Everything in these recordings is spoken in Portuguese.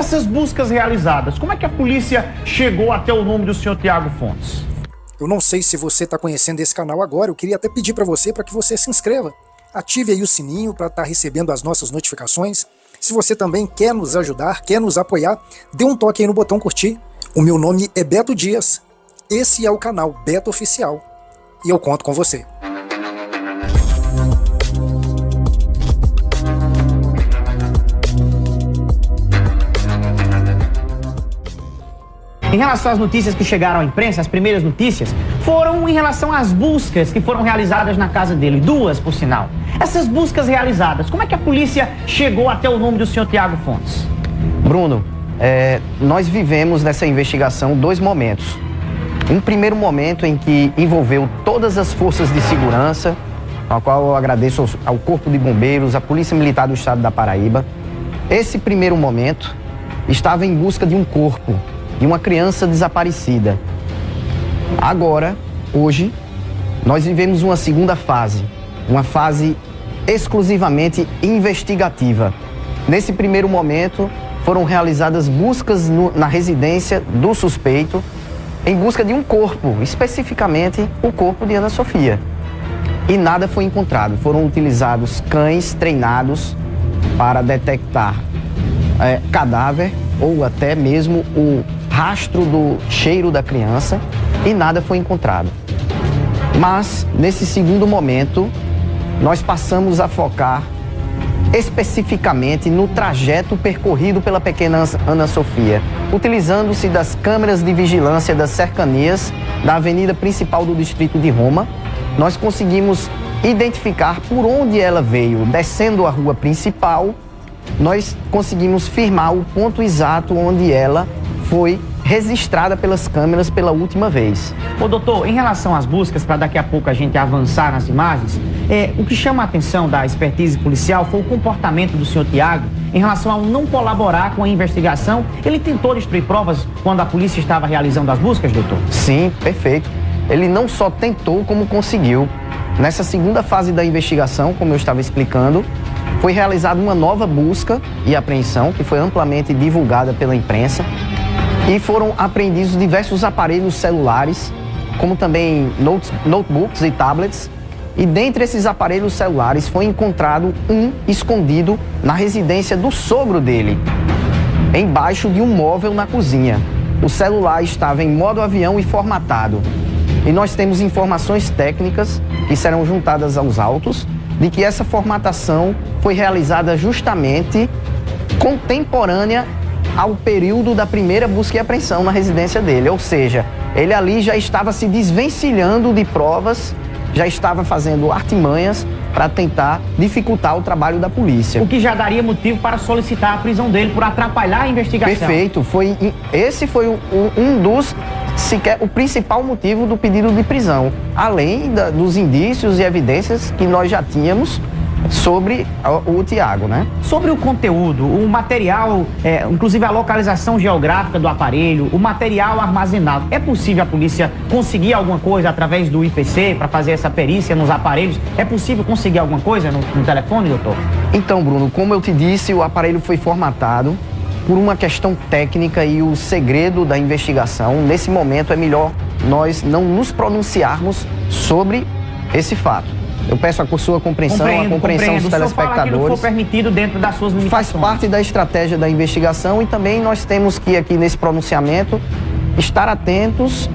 Essas buscas realizadas, como é que a polícia chegou até o nome do senhor Tiago Fontes? Eu não sei se você está conhecendo esse canal agora, eu queria até pedir para que você se inscreva. Ative aí o sininho para estar recebendo as nossas notificações. Se você também quer nos ajudar, quer nos apoiar, dê um toque aí no botão curtir. O meu nome é Beto Dias. Esse é o canal Beto Oficial. E eu conto com você. Em relação às notícias que chegaram à imprensa, as primeiras notícias foram em relação às buscas que foram realizadas na casa dele, 2 por sinal. Essas buscas realizadas, como é que a polícia chegou até o nome do senhor Tiago Fontes? Bruno, nós vivemos nessa investigação 2 momentos. Um primeiro momento em que envolveu todas as forças de segurança, ao qual eu agradeço ao Corpo de Bombeiros, à Polícia Militar do Estado da Paraíba. Esse primeiro momento estava em busca de um corpo, de uma criança desaparecida. Agora, hoje, nós vivemos uma segunda fase, uma fase exclusivamente investigativa. Nesse primeiro momento, foram realizadas buscas na residência do suspeito em busca de um corpo, especificamente o corpo de Ana Sofia. E nada foi encontrado. Foram utilizados cães treinados para detectar cadáver ou até mesmo o rastro do cheiro da criança e nada foi encontrado. Mas, nesse segundo momento, nós passamos a focar especificamente no trajeto percorrido pela pequena Ana Sofia, utilizando-se das câmeras de vigilância das cercanias da avenida principal do distrito de Roma. Nós conseguimos identificar por onde ela veio, descendo a rua principal. Nós conseguimos firmar o ponto exato onde ela foi registrada pelas câmeras pela última vez. Ô doutor, em relação às buscas, para daqui a pouco a gente avançar nas imagens, o que chama a atenção da expertise policial foi o comportamento do senhor Tiago em relação a não colaborar com a investigação. Ele tentou destruir provas quando a polícia estava realizando as buscas, doutor? Sim, perfeito. Ele não só tentou, como conseguiu. Nessa segunda fase da investigação, como eu estava explicando, foi realizada uma nova busca e apreensão, que foi amplamente divulgada pela imprensa, e foram apreendidos diversos aparelhos celulares, como também notebooks e tablets. E dentre esses aparelhos celulares foi encontrado um escondido na residência do sogro dele, embaixo de um móvel na cozinha. O celular estava em modo avião e formatado. E nós temos informações técnicas que serão juntadas aos autos de que essa formatação foi realizada justamente contemporânea ao período da primeira busca e apreensão na residência dele. Ou seja, ele ali já estava se desvencilhando de provas, já estava fazendo artimanhas para tentar dificultar o trabalho da polícia. O que já daria motivo para solicitar a prisão dele por atrapalhar a investigação. Perfeito. Esse foi o principal motivo do pedido de prisão, além dos indícios e evidências que nós já tínhamos sobre o Tiago, né? Sobre o conteúdo, o material, inclusive a localização geográfica do aparelho, o material armazenado, é possível a polícia conseguir alguma coisa através do IPC para fazer essa perícia nos aparelhos? É possível conseguir alguma coisa no telefone, doutor? Então, Bruno, como eu te disse, o aparelho foi formatado por uma questão técnica e o segredo da investigação. Nesse momento é melhor nós não nos pronunciarmos sobre esse fato. Eu peço a sua compreensão, a compreensão dos telespectadores. O senhor fala que não for permitido dentro das suas limitações. Faz parte da estratégia da investigação e também nós temos que, aqui nesse pronunciamento, estar atentos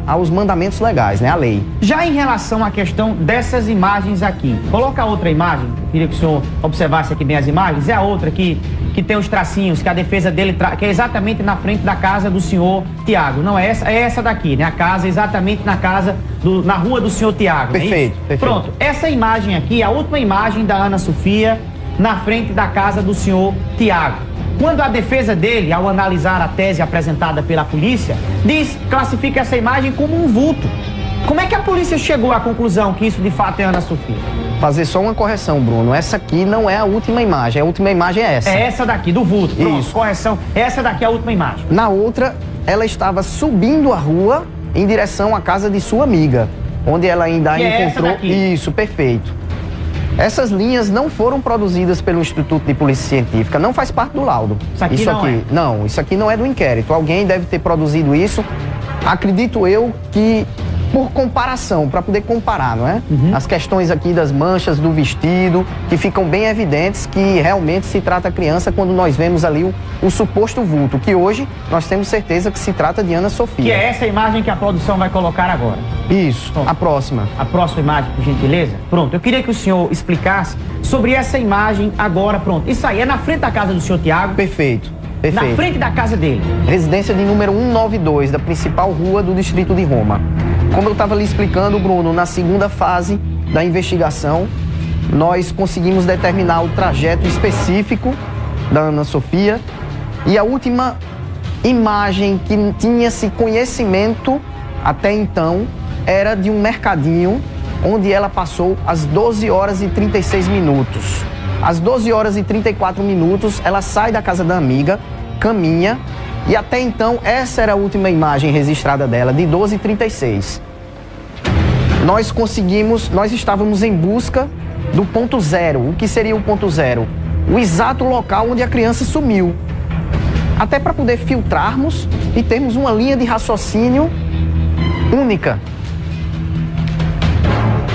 aos mandamentos legais, né? A lei. Já em relação à questão dessas imagens aqui, coloca outra imagem, eu queria que o senhor observasse aqui bem as imagens, é a outra aqui, que tem os tracinhos, que a defesa dele, que é exatamente na frente da casa do senhor Tiago. Não é essa, é essa daqui, né? A casa exatamente na rua do senhor Tiago. Perfeito, perfeito. Pronto, essa imagem aqui é a última imagem da Ana Sofia na frente da casa do senhor Tiago. Quando a defesa dele, ao analisar a tese apresentada pela polícia, classifica essa imagem como um vulto. Como é que a polícia chegou à conclusão que isso de fato é Ana Sofia? Fazer só uma correção, Bruno. Essa aqui não é a última imagem. A última imagem é essa. É essa daqui, do vulto. Pronto, isso. Correção. Essa daqui é a última imagem. Na outra, ela estava subindo a rua em direção à casa de sua amiga, onde ela ainda encontrou... É essa daqui. Isso, perfeito. Essas linhas não foram produzidas pelo Instituto de Polícia Científica, não faz parte do laudo. Isso aqui não é do inquérito. Alguém deve ter produzido isso, acredito eu que por comparação, para poder comparar, não é? As questões aqui das manchas do vestido, que ficam bem evidentes que realmente se trata a criança quando nós vemos ali o suposto vulto, que hoje nós temos certeza que se trata de Ana Sofia. Que é essa imagem que a produção vai colocar agora. Isso, a próxima. A próxima imagem, por gentileza? Pronto, eu queria que o senhor explicasse sobre essa imagem agora, pronto. Isso aí é na frente da casa do senhor Tiago? Perfeito. Na frente da casa dele. Residência de número 192, da principal rua do distrito de Roma. Como eu estava lhe explicando, Bruno, na segunda fase da investigação, nós conseguimos determinar o trajeto específico da Ana Sofia e a última imagem que tinha-se conhecimento até então era de um mercadinho onde ela passou às 12 horas e 36 minutos. Às 12 horas e 34 minutos, ela sai da casa da amiga, caminha, e até então, essa era a última imagem registrada dela, de 12h36. Nós estávamos em busca do ponto zero. O que seria o ponto zero? O exato local onde a criança sumiu. Até para poder filtrarmos e termos uma linha de raciocínio única.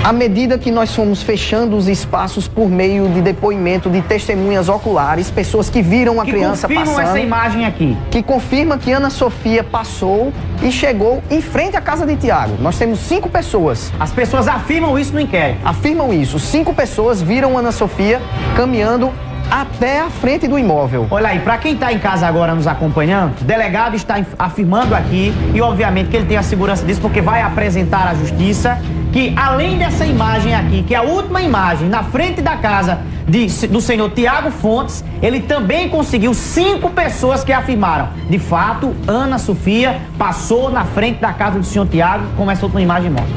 À medida que nós fomos fechando os espaços por meio de depoimento de testemunhas oculares, pessoas que viram a criança passando... Que confirmam essa imagem aqui. Que confirma que Ana Sofia passou e chegou em frente à casa de Tiago. Nós temos 5 pessoas. As pessoas afirmam isso no inquérito. Afirmam isso. 5 pessoas viram Ana Sofia caminhando até a frente do imóvel. Olha aí, para quem está em casa agora nos acompanhando, o delegado está afirmando aqui, e obviamente que ele tem a segurança disso, porque vai apresentar à justiça que além dessa imagem aqui, que é a última imagem na frente da casa do senhor Tiago Fontes, ele também conseguiu 5 pessoas que afirmaram. De fato, Ana Sofia passou na frente da casa do senhor Tiago, como essa última imagem mostra.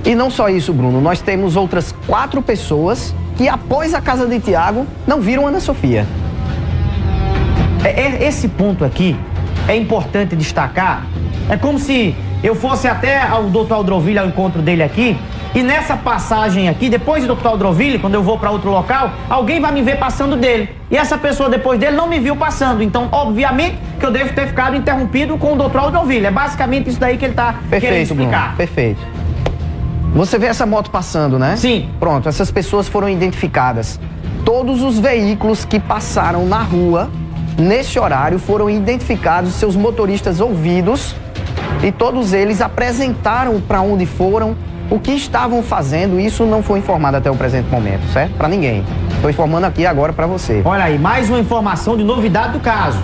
E não só isso, Bruno, nós temos outras 4 pessoas que após a casa de Tiago não viram Ana Sofia. Esse ponto aqui é importante destacar. É como se eu fosse até ao Dr. Aldroville, ao encontro dele aqui, e nessa passagem aqui, depois do Dr. Aldroville, quando eu vou para outro local, alguém vai me ver passando dele. E essa pessoa depois dele não me viu passando. Então, obviamente, que eu devo ter ficado interrompido com o Dr. Aldroville. É basicamente isso daí que ele está querendo explicar. Bruno, perfeito. Você vê essa moto passando, né? Sim. Pronto, essas pessoas foram identificadas. Todos os veículos que passaram na rua, nesse horário, foram identificados, seus motoristas ouvidos, e todos eles apresentaram para onde foram, o que estavam fazendo. Isso não foi informado até o presente momento, certo? Para ninguém. Estou informando aqui agora para você. Olha aí, mais uma informação de novidade do caso.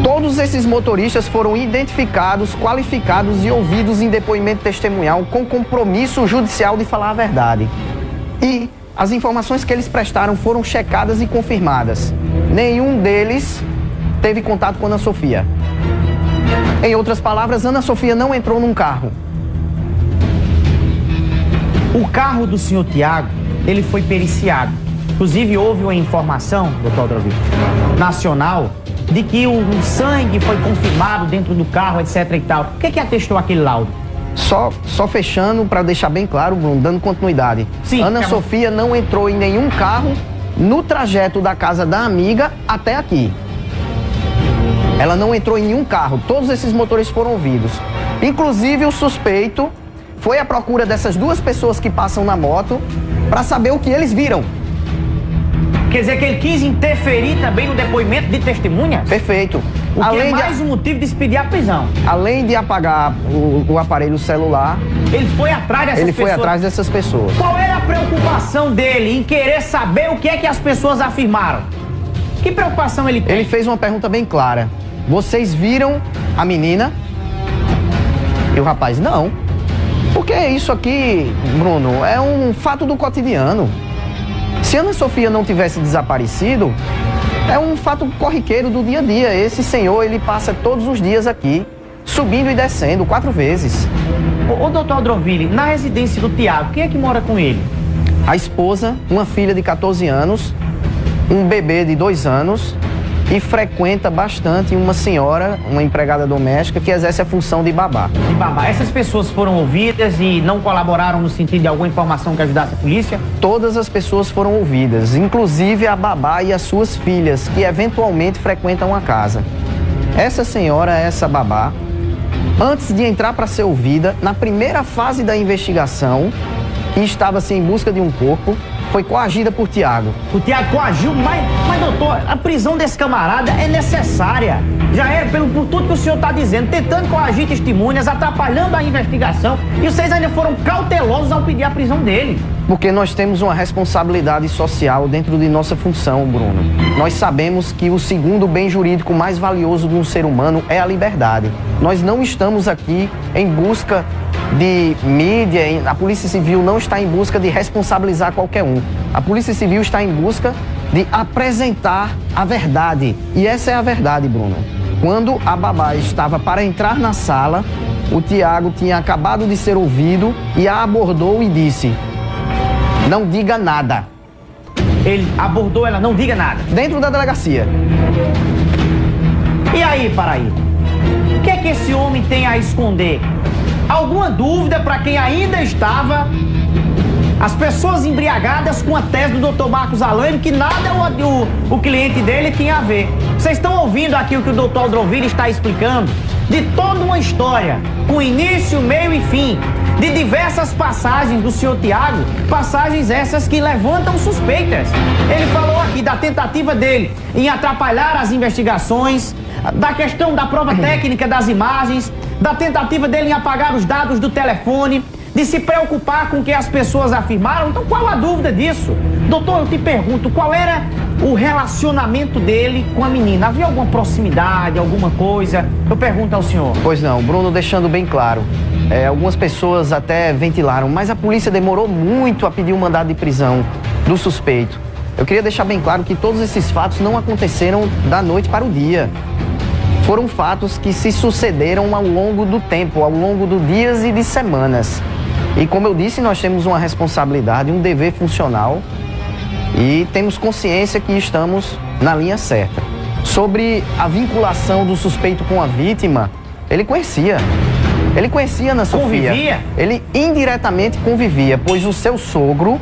Todos esses motoristas foram identificados, qualificados e ouvidos em depoimento testemunhal com compromisso judicial de falar a verdade. E as informações que eles prestaram foram checadas e confirmadas. Nenhum deles teve contato com Ana Sofia. Em outras palavras, Ana Sofia não entrou num carro. O carro do senhor Tiago, ele foi periciado. Inclusive, houve uma informação, doutor Aldroville, nacional, de que o sangue foi confirmado dentro do carro, etc e tal. O que atestou aquele laudo? Só fechando, para deixar bem claro, Bruno, dando continuidade. Sim, Ana Sofia não entrou em nenhum carro no trajeto da casa da amiga até aqui. Ela não entrou em nenhum carro. Todos esses motores foram ouvidos. Inclusive, o suspeito foi à procura dessas 2 pessoas que passam na moto para saber o que eles viram. Quer dizer que ele quis interferir também no depoimento de testemunhas? Perfeito. O que é mais um motivo de se pedir a prisão. Além de apagar o aparelho celular, ele foi atrás dessas pessoas. Ele foi atrás dessas pessoas. Qual era a preocupação dele em querer saber o que é que as pessoas afirmaram? Que preocupação ele tem? Ele fez uma pergunta bem clara. Vocês viram a menina? E o rapaz, não. Porque isso aqui, Bruno, é um fato do cotidiano. Se Ana Sofia não tivesse desaparecido, é um fato corriqueiro do dia a dia. Esse senhor, ele passa todos os dias aqui, subindo e descendo 4 vezes. Ô, doutor Aldroville, na residência do Tiago, quem é que mora com ele? A esposa, uma filha de 14 anos, um bebê de 2 anos e frequenta bastante uma senhora, uma empregada doméstica, que exerce a função de babá. De babá. Essas pessoas foram ouvidas e não colaboraram no sentido de alguma informação que ajudasse a polícia? Todas as pessoas foram ouvidas, inclusive a babá e as suas filhas, que eventualmente frequentam a casa. Essa senhora, essa babá, antes de entrar para ser ouvida, na primeira fase da investigação, e estava-se em busca de um corpo, foi coagida por Tiago. O Tiago coagiu, mas doutor, a prisão desse camarada é necessária. Já era por tudo que o senhor está dizendo, tentando coagir testemunhas, atrapalhando a investigação, e vocês ainda foram cautelosos ao pedir a prisão dele. Porque nós temos uma responsabilidade social dentro de nossa função, Bruno. Nós sabemos que o segundo bem jurídico mais valioso de um ser humano é a liberdade. Nós não estamos aqui em busca de mídia, a Polícia Civil não está em busca de responsabilizar qualquer um. A Polícia Civil está em busca de apresentar a verdade. E essa é a verdade, Bruno. Quando a babá estava para entrar na sala, o Tiago tinha acabado de ser ouvido e a abordou e disse: "Não diga nada." Ele abordou ela, não diga nada. Dentro da delegacia. E aí, Paraíba? O que é que esse homem tem a esconder? Alguma dúvida para quem ainda estava? As pessoas embriagadas com a tese do Dr. Marcos Alane, que nada o cliente dele tinha a ver. Vocês estão ouvindo aqui o que o Dr. Aldroville está explicando? De toda uma história, com início, meio e fim, de diversas passagens do senhor Tiago, passagens essas que levantam suspeitas. Ele falou aqui da tentativa dele em atrapalhar as investigações, da questão da prova técnica das imagens, da tentativa dele em apagar os dados do telefone, de se preocupar com o que as pessoas afirmaram. Então, qual a dúvida disso? Doutor, eu te pergunto, qual era o relacionamento dele com a menina? Havia alguma proximidade, alguma coisa? Eu pergunto ao senhor. Pois não, Bruno, deixando bem claro. Algumas pessoas até ventilaram, mas a polícia demorou muito a pedir um mandado de prisão do suspeito. Eu queria deixar bem claro que todos esses fatos não aconteceram da noite para o dia. Foram fatos que se sucederam ao longo do tempo, ao longo de dias e de semanas. E como eu disse, nós temos uma responsabilidade, um dever funcional e temos consciência que estamos na linha certa. Sobre a vinculação do suspeito com a vítima, ele conhecia Ana Sofia. Convivia? Ele indiretamente convivia, pois o seu sogro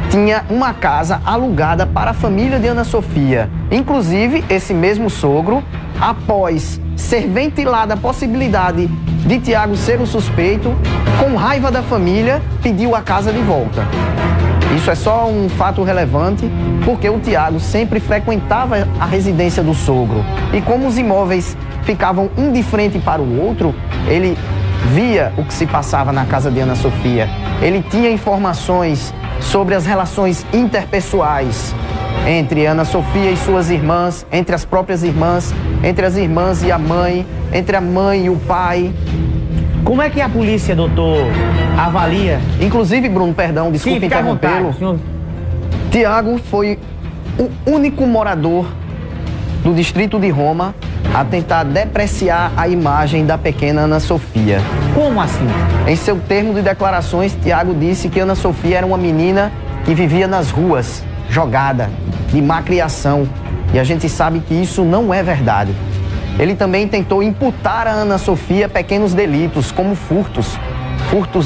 tinha uma casa alugada para a família de Ana Sofia. Inclusive, esse mesmo sogro, após ser ventilada a possibilidade de Tiago ser o suspeito, com raiva da família, pediu a casa de volta. Isso é só um fato relevante, porque o Tiago sempre frequentava a residência do sogro. E como os imóveis ficavam um de frente para o outro, ele via o que se passava na casa de Ana Sofia. Ele tinha informações sobre as relações interpessoais entre Ana Sofia e suas irmãs, entre as próprias irmãs, entre as irmãs e a mãe, entre a mãe e o pai. Como é que a polícia, doutor, avalia? Inclusive, Bruno, perdão, desculpe interrompê-lo. Tiago foi o único morador do distrito de Roma a tentar depreciar a imagem da pequena Ana Sofia. Como assim? Em seu termo de declarações, Tiago disse que Ana Sofia era uma menina que vivia nas ruas, jogada, de má criação. E a gente sabe que isso não é verdade. Ele também tentou imputar a Ana Sofia pequenos delitos, como furtos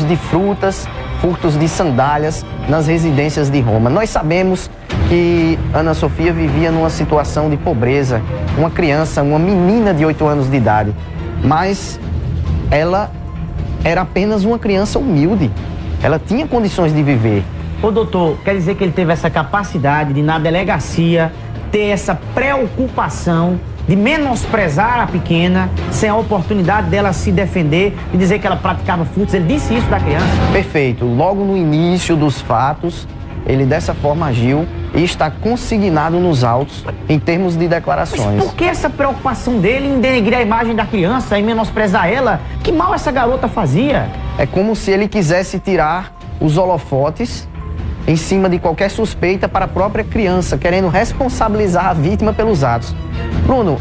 de frutas, furtos de sandálias nas residências de Roma. Nós sabemos que Ana Sofia vivia numa situação de pobreza, uma criança, uma menina de 8 anos de idade, mas ela era apenas uma criança humilde, ela tinha condições de viver. Ô doutor, quer dizer que ele teve essa capacidade de na delegacia ter essa preocupação de menosprezar a pequena sem a oportunidade dela se defender e dizer que ela praticava furtos? Ele disse isso da criança? Perfeito. Logo no início dos fatos, ele dessa forma agiu e está consignado nos autos em termos de declarações. Mas por que essa preocupação dele em denegrir a imagem da criança e menosprezar ela? Que mal essa garota fazia? É como se ele quisesse tirar os holofotes em cima de qualquer suspeita para a própria criança, querendo responsabilizar a vítima pelos atos. Bruno,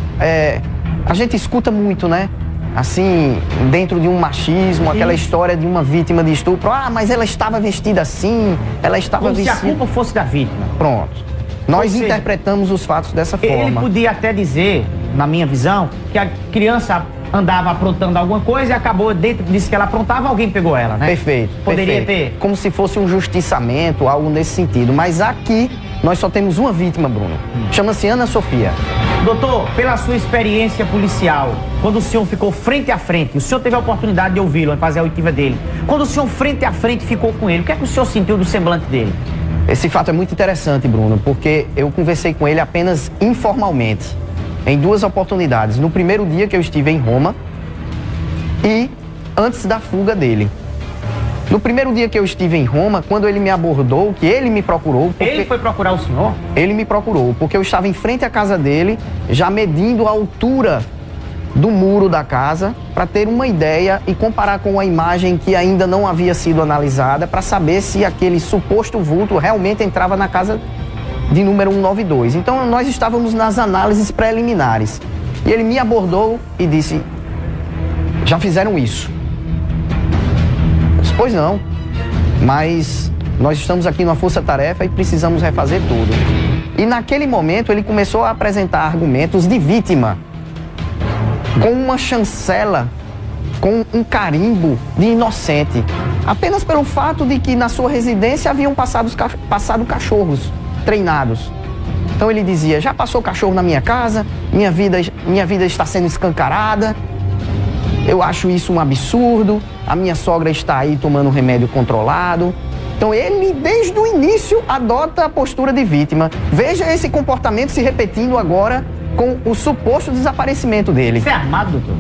a gente escuta muito, né? Assim, dentro de um machismo, aquela história de uma vítima de estupro. Ah, mas ela estava vestida assim, ela estava como vestida... se a culpa fosse da vítima. Pronto. Nós Ou seja, interpretamos os fatos dessa Ele forma. podia até dizer, na minha visão, que a criança andava aprontando alguma coisa e acabou dentro disso que ela aprontava, alguém pegou ela, né? Perfeito. Poderia perfeito. ter. Como se fosse um justiçamento, algo nesse sentido. Mas aqui nós só temos uma vítima, Bruno. Chama-se Ana Sofia. Doutor, pela sua experiência policial, quando o senhor ficou frente a frente, o senhor teve a oportunidade de ouvi-lo, fazer a oitiva dele. Quando o senhor frente a frente ficou com ele, o que é que o senhor sentiu do semblante dele? Esse fato é muito interessante, Bruno, porque eu conversei com ele apenas informalmente, em 2 oportunidades. No primeiro dia que eu estive em Roma e antes da fuga dele. No primeiro dia que eu estive em Roma, quando ele me abordou, que ele me procurou... Ele foi procurar o senhor? Ele me procurou, porque eu estava em frente à casa dele, já medindo a altura do muro da casa, para ter uma ideia e comparar com a imagem que ainda não havia sido analisada, para saber se aquele suposto vulto realmente entrava na casa de número 192. Então, nós estávamos nas análises preliminares. E ele me abordou e disse, já fizeram isso? Eu disse, pois não, mas nós estamos aqui numa força-tarefa e precisamos refazer tudo. E naquele momento ele começou a apresentar argumentos de vítima, com uma chancela, com um carimbo de inocente, apenas pelo fato de que na sua residência haviam passado cachorros treinados. Então ele dizia, já passou cachorro na minha casa, minha vida está sendo escancarada, eu acho isso um absurdo, a minha sogra está aí tomando remédio controlado. Então ele, desde o início, adota a postura de vítima. Veja esse comportamento se repetindo agora com o suposto desaparecimento dele. Você é armado, doutor?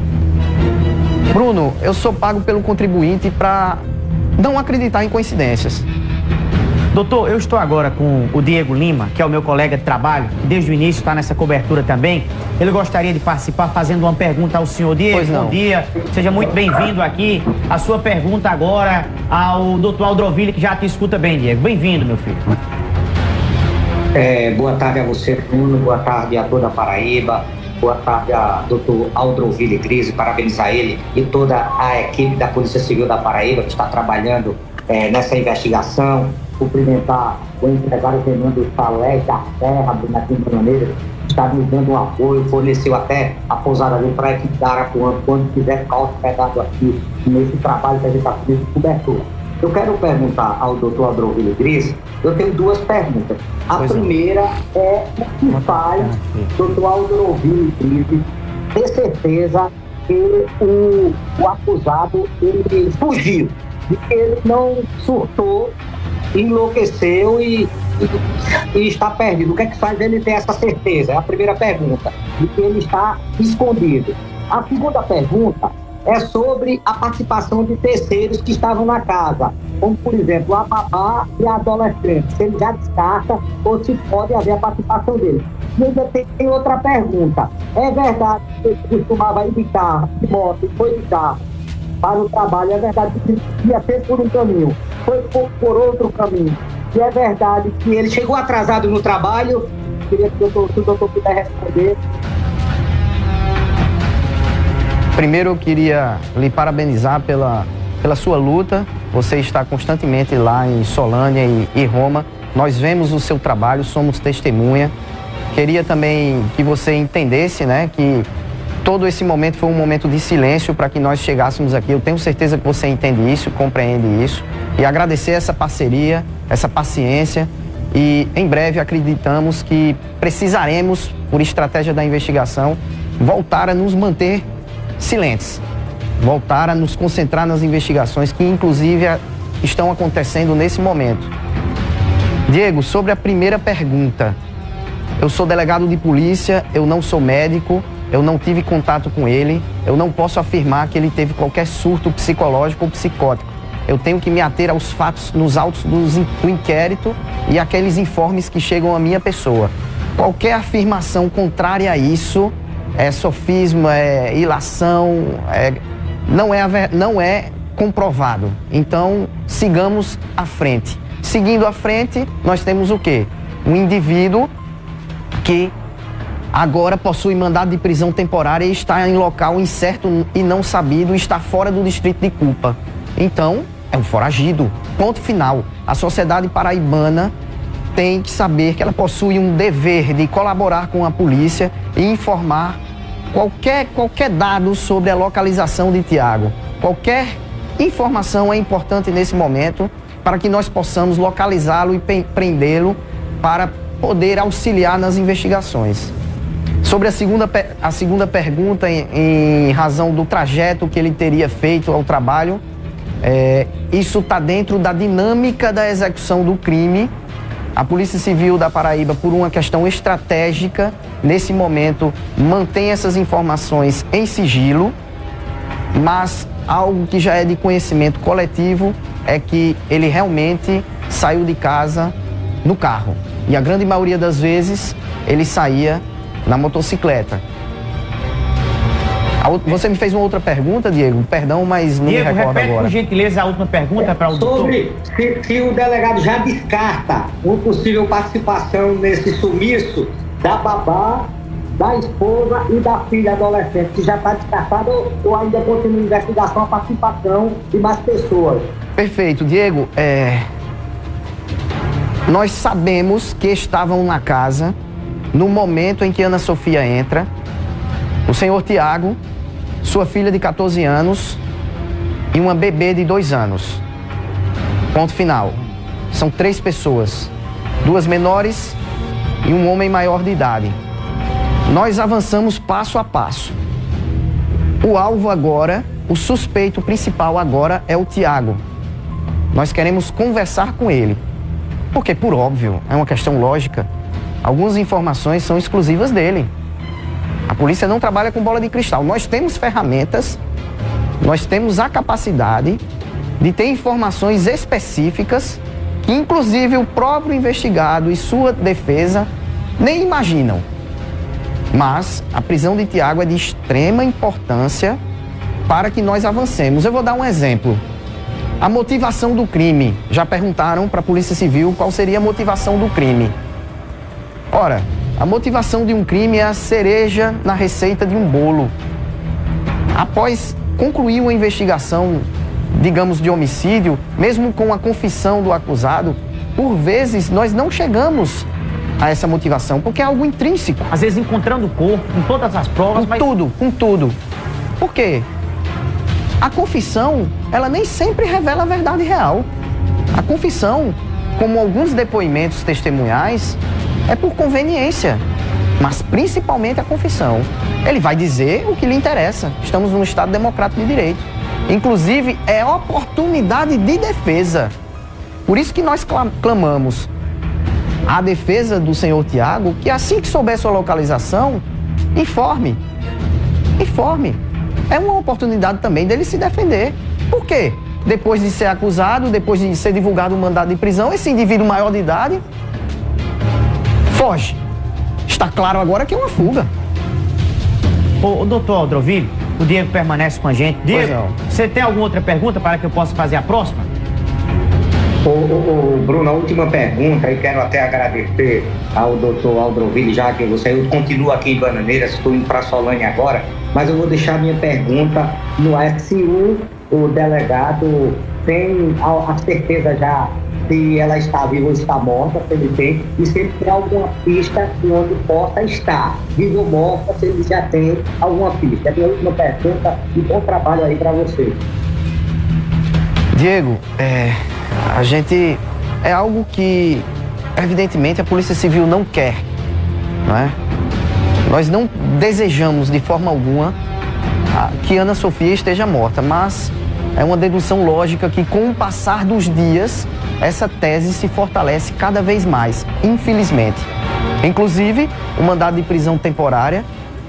Bruno, eu sou pago pelo contribuinte para não acreditar em coincidências. Doutor, eu estou agora com o Diego Lima, que é o meu colega de trabalho, que desde o início está nessa cobertura também. Ele gostaria de participar fazendo uma pergunta ao senhor Diego. Pois não. Bom dia, seja muito bem-vindo aqui. A sua pergunta agora ao doutor Aldroville, que já te escuta bem, Diego. Bem-vindo, meu filho. Boa tarde a você, Bruno. Boa tarde a toda a Paraíba. Boa tarde a doutor Aldroville Grise. Parabenizar ele e toda a equipe da Polícia Civil da Paraíba que está trabalhando nessa investigação. Cumprimentar o empresário Fernando Salés da Serra, Brunatinho Bananeira, que está nos dando um apoio, forneceu até a pousada ali para a equipe da Arapuã, quando quiser ficar hospedado aqui nesse trabalho que a gente está fazendo de cobertura. Eu quero perguntar ao doutor Aldroville Grise, eu tenho 2 perguntas. A primeira é o que faz o doutor Aldroville Grise ter certeza que o acusado ele fugiu, de que ele não surtou, enlouqueceu e está perdido. O que é que faz ele ter essa certeza? É a primeira pergunta, de que ele está escondido. A segunda pergunta é sobre a participação de terceiros que estavam na casa, como, por exemplo, a babá e a adolescente. Se ele já descarta ou se pode haver a participação dele. E ainda tem outra pergunta. É verdade que ele costumava ir de carro, de moto, e foi de carro para o trabalho? É verdade que ia ser por um caminho, foi por outro caminho? E é verdade que ele chegou atrasado no trabalho? Queria que o doutor puder responder. Primeiro eu queria lhe parabenizar pela sua luta. Você está constantemente lá em Solânia e Roma. Nós vemos o seu trabalho, somos testemunha. Queria também que você entendesse, né, que todo esse momento foi um momento de silêncio para que nós chegássemos aqui. Eu tenho certeza que você entende isso, compreende isso. E agradecer essa parceria, essa paciência. E em breve acreditamos que precisaremos, por estratégia da investigação, voltar a nos manter silentes. Voltar a nos concentrar nas investigações que inclusive estão acontecendo nesse momento. Diego, sobre a primeira pergunta. Eu sou delegado de polícia, eu não sou médico. Eu não tive contato com ele, eu não posso afirmar que ele teve qualquer surto psicológico ou psicótico. Eu tenho que me ater aos fatos nos autos do inquérito e aqueles informes que chegam à minha pessoa. Qualquer afirmação contrária a isso é sofismo, é ilação, não é comprovado. Então, sigamos à frente. Seguindo à frente, nós temos o quê? Um indivíduo que agora possui mandado de prisão temporária e está em local incerto e não sabido, está fora do distrito de culpa. Então, é um foragido. Ponto final. A sociedade paraibana tem que saber que ela possui um dever de colaborar com a polícia e informar qualquer dado sobre a localização de Tiago. Qualquer informação é importante nesse momento para que nós possamos localizá-lo e prendê-lo para poder auxiliar nas investigações. Sobre a segunda pergunta, em razão do trajeto que ele teria feito ao trabalho, isso está dentro da dinâmica da execução do crime. A Polícia Civil da Paraíba, por uma questão estratégica, nesse momento, mantém essas informações em sigilo, mas algo que já é de conhecimento coletivo é que ele realmente saiu de casa no carro. E a grande maioria das vezes, ele saía na motocicleta. Você me fez uma outra pergunta, Diego? Perdão, mas não Diego, me recordo repete, agora. por gentileza, a última pergunta para o doutor. Sobre se o delegado já descarta uma possível participação nesse sumiço da babá, da esposa e da filha adolescente, que já está descartado, ou ainda continua em investigação a participação de mais pessoas? Perfeito, Diego. Nós sabemos que estavam na casa no momento em que Ana Sofia entra, o senhor Tiago, sua filha de 14 anos e uma bebê de 2 anos. Ponto final. São 3 pessoas, 2 menores e um homem maior de idade. Nós avançamos passo a passo. O alvo agora, o suspeito principal agora é o Tiago. Nós queremos conversar com ele, porque, por óbvio, é uma questão lógica, algumas informações são exclusivas dele. A polícia não trabalha com bola de cristal. Nós temos ferramentas, nós temos a capacidade de ter informações específicas que, inclusive, o próprio investigado e sua defesa nem imaginam. Mas a prisão de Tiago é de extrema importância para que nós avancemos. Eu vou dar um exemplo. A motivação do crime. Já perguntaram para a Polícia Civil qual seria a motivação do crime. Ora, a motivação de um crime é a cereja na receita de um bolo. Após concluir uma investigação, digamos, de homicídio, mesmo com a confissão do acusado, por vezes nós não chegamos a essa motivação, porque é algo intrínseco. Às vezes encontrando o corpo, com todas as provas, Com tudo. Por quê? A confissão, ela nem sempre revela a verdade real. A confissão, como alguns depoimentos testemunhais, é por conveniência, mas principalmente a confissão. Ele vai dizer o que lhe interessa. Estamos num Estado democrático de direito. Inclusive, é oportunidade de defesa. Por isso que nós clamamos à defesa do senhor Tiago que, assim que souber sua localização, informe. É uma oportunidade também dele se defender. Por quê? Depois de ser acusado, depois de ser divulgado um mandado de prisão, esse indivíduo maior de idade foge. Está claro agora que é uma fuga. O doutor Aldroville, o Diego permanece com a gente. Diego, você tem alguma outra pergunta para que eu possa fazer a próxima? Bruno, a última pergunta, e quero até agradecer ao doutor Aldroville, já que eu continuo aqui em Bananeiras, estou indo para Solânia agora, mas eu vou deixar minha pergunta no ar. Se o delegado tem a certeza já se ela está viva ou está morta, se ele tem, e se ele tem alguma pista de onde possa estar, viva ou morta, se ele já tem alguma pista. É a minha última pergunta e bom trabalho aí para você. Diego, a gente... É algo que, evidentemente, a Polícia Civil não quer, não é? Nós não desejamos, de forma alguma, que Ana Sofia esteja morta, mas é uma dedução lógica que, com o passar dos dias, essa tese se fortalece cada vez mais, infelizmente. Inclusive, o mandado de prisão temporária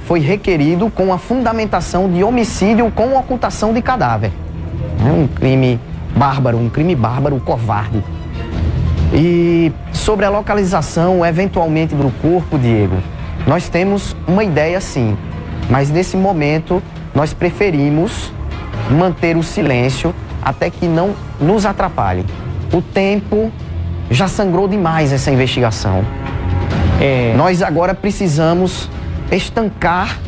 foi requerido com a fundamentação de homicídio com ocultação de cadáver. É um crime bárbaro, covarde. E sobre a localização, eventualmente, do corpo, Diego, nós temos uma ideia sim, mas nesse momento nós preferimos manter o silêncio até que não nos atrapalhe. O tempo já sangrou demais essa investigação. Nós agora precisamos estancar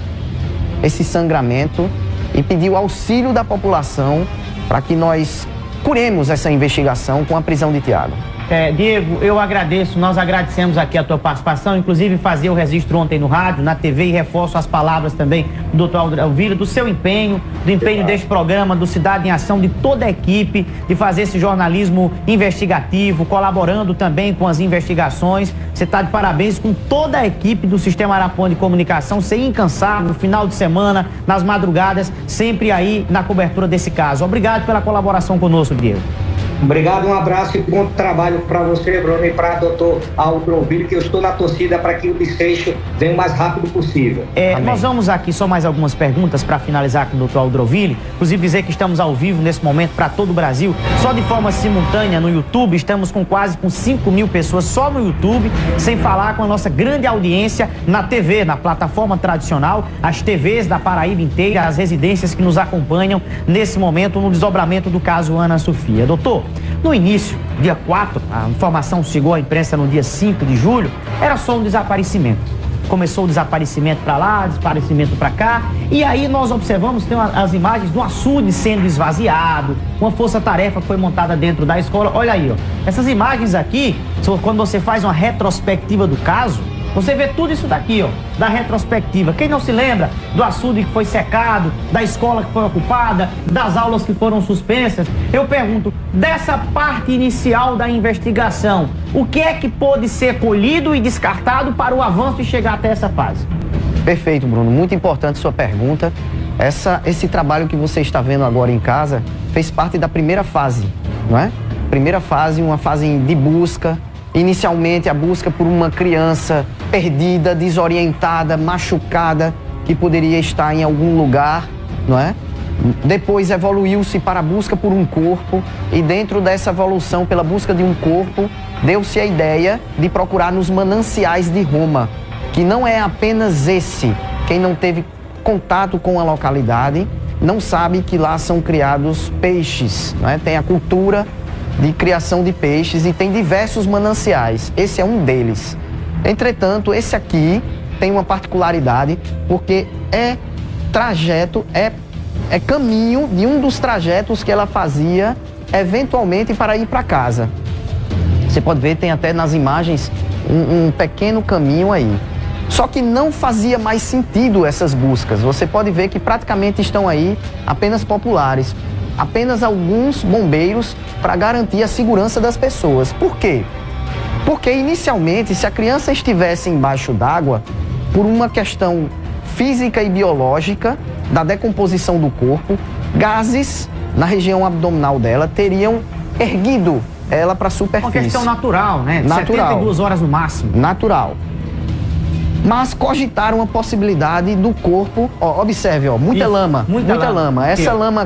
esse sangramento e pedir o auxílio da população para que nós curemos essa investigação com a prisão de Tiago. Diego, eu agradeço, nós agradecemos aqui a tua participação, inclusive fazer o registro ontem no rádio, na TV, e reforço as palavras também do doutor Aldrauville, do seu empenho, do empenho deste programa, do Cidade em Ação, de toda a equipe, de fazer esse jornalismo investigativo, colaborando também com as investigações. Você está de parabéns com toda a equipe do Sistema Arapuã de Comunicação, sem incansável, no final de semana, nas madrugadas, sempre aí na cobertura desse caso. Obrigado pela colaboração conosco, Diego. Obrigado, um abraço e bom trabalho para você, Bruno, e para o doutor Aldrauville, que eu estou na torcida para que o desfecho venha o mais rápido possível. Nós vamos aqui só mais algumas perguntas para finalizar com o doutor Aldrauville. Inclusive dizer que estamos ao vivo nesse momento para todo o Brasil, só de forma simultânea no YouTube. Estamos com quase 5 mil pessoas só no YouTube, sem falar com a nossa grande audiência na TV, na plataforma tradicional, as TVs da Paraíba inteira, as residências que nos acompanham nesse momento no desdobramento do caso Ana Sofia. Doutor, no início, dia 4, a informação chegou à imprensa no dia 5 de julho, era só um desaparecimento. Começou o desaparecimento para lá, desaparecimento para cá, e aí nós observamos, tem as imagens do açude sendo esvaziado, uma força-tarefa foi montada dentro da escola. Olha aí, ó, essas imagens aqui, quando você faz uma retrospectiva do caso, você vê tudo isso daqui, ó, da retrospectiva. Quem não se lembra do açude que foi secado, da escola que foi ocupada, das aulas que foram suspensas? Eu pergunto, dessa parte inicial da investigação, o que é que pôde ser colhido e descartado para o avanço e chegar até essa fase? Perfeito, Bruno. Muito importante sua pergunta. Esse trabalho que você está vendo agora em casa fez parte da primeira fase, não é? Primeira fase, uma fase de busca. Inicialmente, a busca por uma criança perdida, desorientada, machucada, que poderia estar em algum lugar, não é? Depois evoluiu-se para a busca por um corpo e dentro dessa evolução pela busca de um corpo, deu-se a ideia de procurar nos mananciais de Roma, que não é apenas esse. Quem não teve contato com a localidade não sabe que lá são criados peixes, não é? Tem a cultura de criação de peixes e tem diversos mananciais. Esse é um deles. Entretanto, esse aqui tem uma particularidade porque é caminho de um dos trajetos que ela fazia eventualmente para ir para casa. Você pode ver, tem até nas imagens um pequeno caminho aí. Só que não fazia mais sentido essas buscas. Você pode ver que praticamente estão aí apenas populares. Apenas alguns bombeiros para garantir a segurança das pessoas. Por quê? Porque inicialmente, se a criança estivesse embaixo d'água, por uma questão física e biológica da decomposição do corpo, gases na região abdominal dela teriam erguido ela para a superfície. Uma questão natural, né? Natural. 72 horas no máximo. Natural. Mas cogitaram a possibilidade do corpo... Ó, observe, ó, muita lama. Muita lama. Essa lama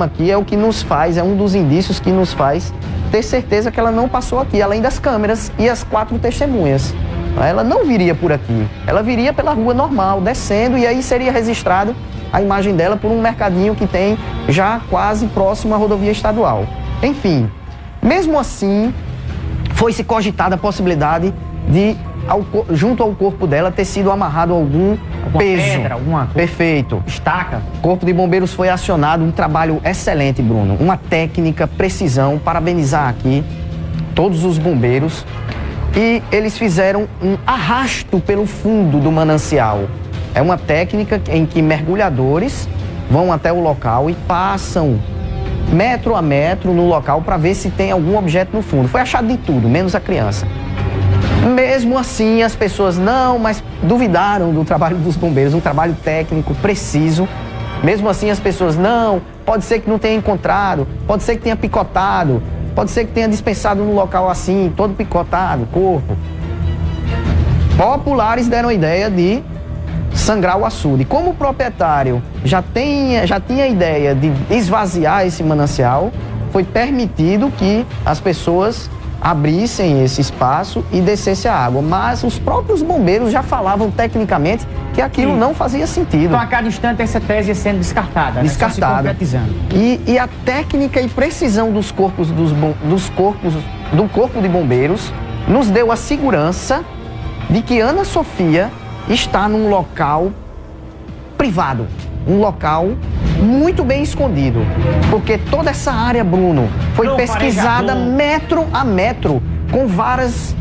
aqui é o que nos faz, é um dos indícios que nos faz ter certeza que ela não passou aqui, além das câmeras e as 4 testemunhas. Ela não viria por aqui, ela viria pela rua normal, descendo, e aí seria registrado a imagem dela por um mercadinho que tem já quase próximo à rodovia estadual. Enfim, mesmo assim, foi-se cogitada a possibilidade de, junto ao corpo dela, ter sido amarrado algum peso. Pedra, alguma coisa. Perfeito. Estaca. O Corpo de Bombeiros foi acionado, um trabalho excelente, Bruno. Uma técnica, precisão, parabenizar aqui todos os bombeiros. E eles fizeram um arrasto pelo fundo do manancial. É uma técnica em que mergulhadores vão até o local e passam metro a metro no local para ver se tem algum objeto no fundo. Foi achado de tudo, menos a criança. Mesmo assim, as pessoas mas duvidaram do trabalho dos bombeiros, um trabalho técnico, preciso. Mesmo assim, as pessoas, pode ser que não tenha encontrado, pode ser que tenha picotado, pode ser que tenha dispensado no local assim, todo picotado, corpo. Populares deram a ideia de sangrar o açude. Como o proprietário já tinha a ideia de esvaziar esse manancial, foi permitido que as pessoas abrissem esse espaço e descesse a água. Mas os próprios bombeiros já falavam tecnicamente que aquilo não fazia sentido. Então, a cada instante, essa tese ia sendo descartada. Descartada. Se concretizando. E a técnica e precisão do Corpo de Bombeiros nos deu a segurança de que Ana Sofia está num local privado, um local muito bem escondido, porque toda essa área, Bruno, foi pesquisada metro a metro, com varas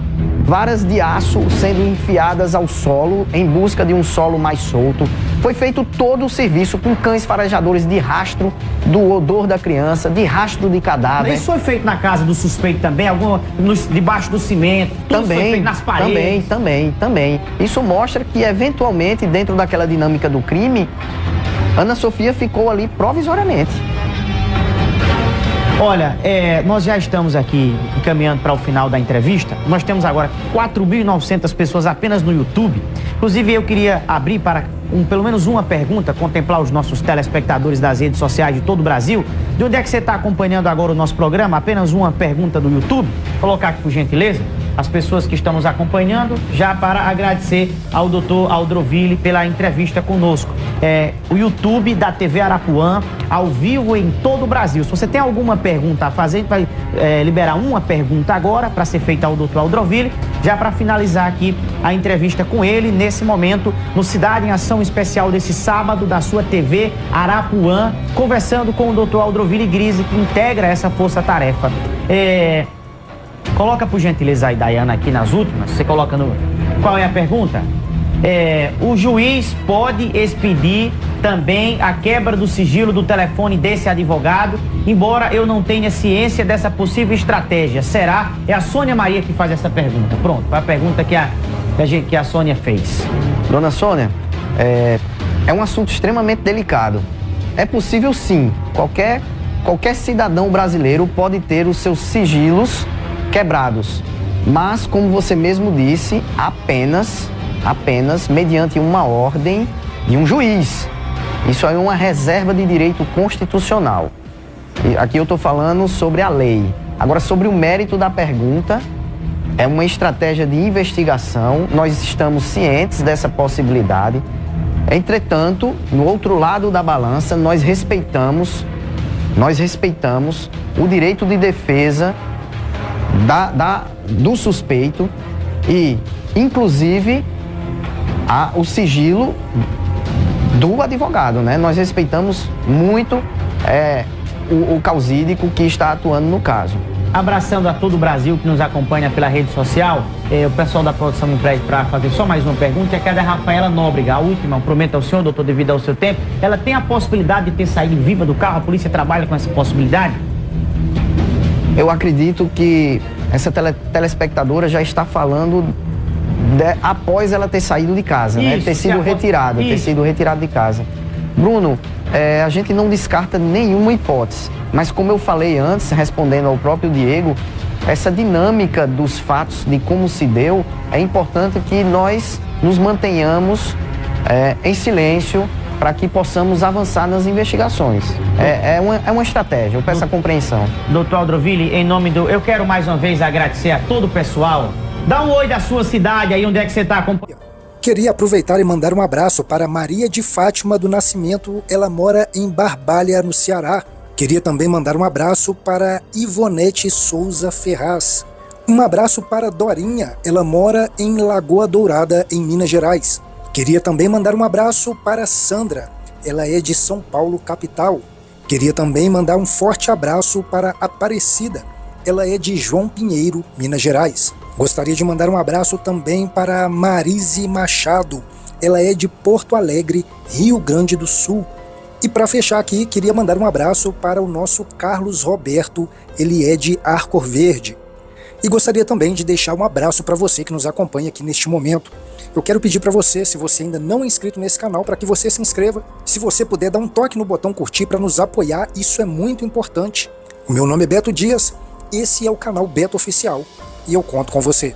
de aço sendo enfiadas ao solo em busca de um solo mais solto. Foi feito todo o serviço com cães farejadores de rastro do odor da criança, de rastro de cadáver. Isso foi feito na casa do suspeito também? Debaixo do cimento? Tudo foi feito nas paredes? Também. Isso mostra que, eventualmente, dentro daquela dinâmica do crime, Ana Sofia ficou ali provisoriamente. Olha, nós já estamos aqui encaminhando para o final da entrevista. Nós temos agora 4.900 pessoas apenas no YouTube. Inclusive, eu queria abrir para pelo menos uma pergunta, contemplar os nossos telespectadores das redes sociais de todo o Brasil. De onde é que você está acompanhando agora o nosso programa? Apenas uma pergunta do YouTube. Vou colocar aqui, por gentileza, as pessoas que estão nos acompanhando, já para agradecer ao doutor Aldroville pela entrevista conosco. O YouTube da TV Arapuã, ao vivo em todo o Brasil. Se você tem alguma pergunta a fazer, a gente vai liberar uma pergunta agora para ser feita ao doutor Aldroville, já para finalizar aqui a entrevista com ele, nesse momento, no Cidade em Ação Especial desse sábado, da sua TV Arapuã, conversando com o doutor Aldroville Grise, que integra essa força-tarefa. Coloca, por gentileza, aí, Dayana, aqui nas últimas. Você coloca no... Qual é a pergunta? O juiz pode expedir também a quebra do sigilo do telefone desse advogado, embora eu não tenha ciência dessa possível estratégia. Será? É a Sônia Maria que faz essa pergunta. Pronto, foi a pergunta que a Sônia fez. Dona Sônia, é um assunto extremamente delicado. É possível, sim. Qualquer cidadão brasileiro pode ter os seus sigilos quebrados, mas, como você mesmo disse, apenas mediante uma ordem de um juiz. Isso é uma reserva de direito constitucional. E aqui eu estou falando sobre a lei. Agora, sobre o mérito da pergunta, é uma estratégia de investigação, nós estamos cientes dessa possibilidade. Entretanto, no outro lado da balança, nós respeitamos o direito de defesa do suspeito e, inclusive, o sigilo do advogado, né? Nós respeitamos muito o causídico que está atuando no caso. Abraçando a todo o Brasil que nos acompanha pela rede social, o pessoal da produção me pede para fazer só mais uma pergunta, que é da Rafaela Nóbrega, a última. Eu prometo ao senhor, doutor, devido ao seu tempo. Ela tem a possibilidade de ter saído viva do carro? A polícia trabalha com essa possibilidade? Eu acredito que essa telespectadora já está falando após ela ter saído de casa, né? Ter sido retirada de casa. Bruno, a gente não descarta nenhuma hipótese, mas como eu falei antes, respondendo ao próprio Diego, essa dinâmica dos fatos, de como se deu, é importante que nós nos mantenhamos em silêncio para que possamos avançar nas investigações. É uma estratégia, eu peço a compreensão. Doutor Aldroville, em nome do... Eu quero mais uma vez agradecer a todo o pessoal. Dá um oi da sua cidade aí, onde é que você está acompanhando. Queria aproveitar e mandar um abraço para Maria de Fátima do Nascimento, ela mora em Barbalha, no Ceará. Queria também mandar um abraço para Ivonete Souza Ferraz. Um abraço para Dorinha, ela mora em Lagoa Dourada, em Minas Gerais. Queria também mandar um abraço para Sandra, ela é de São Paulo, capital. Queria também mandar um forte abraço para Aparecida, ela é de João Pinheiro, Minas Gerais. Gostaria de mandar um abraço também para Marise Machado, ela é de Porto Alegre, Rio Grande do Sul. E para fechar aqui, queria mandar um abraço para o nosso Carlos Roberto, ele é de Arcor Verde. E gostaria também de deixar um abraço para você que nos acompanha aqui neste momento. Eu quero pedir para você, se você ainda não é inscrito nesse canal, para que você se inscreva. Se você puder dar um toque no botão curtir para nos apoiar, isso é muito importante. O meu nome é Beto Dias, esse é o canal Beto Oficial e eu conto com você.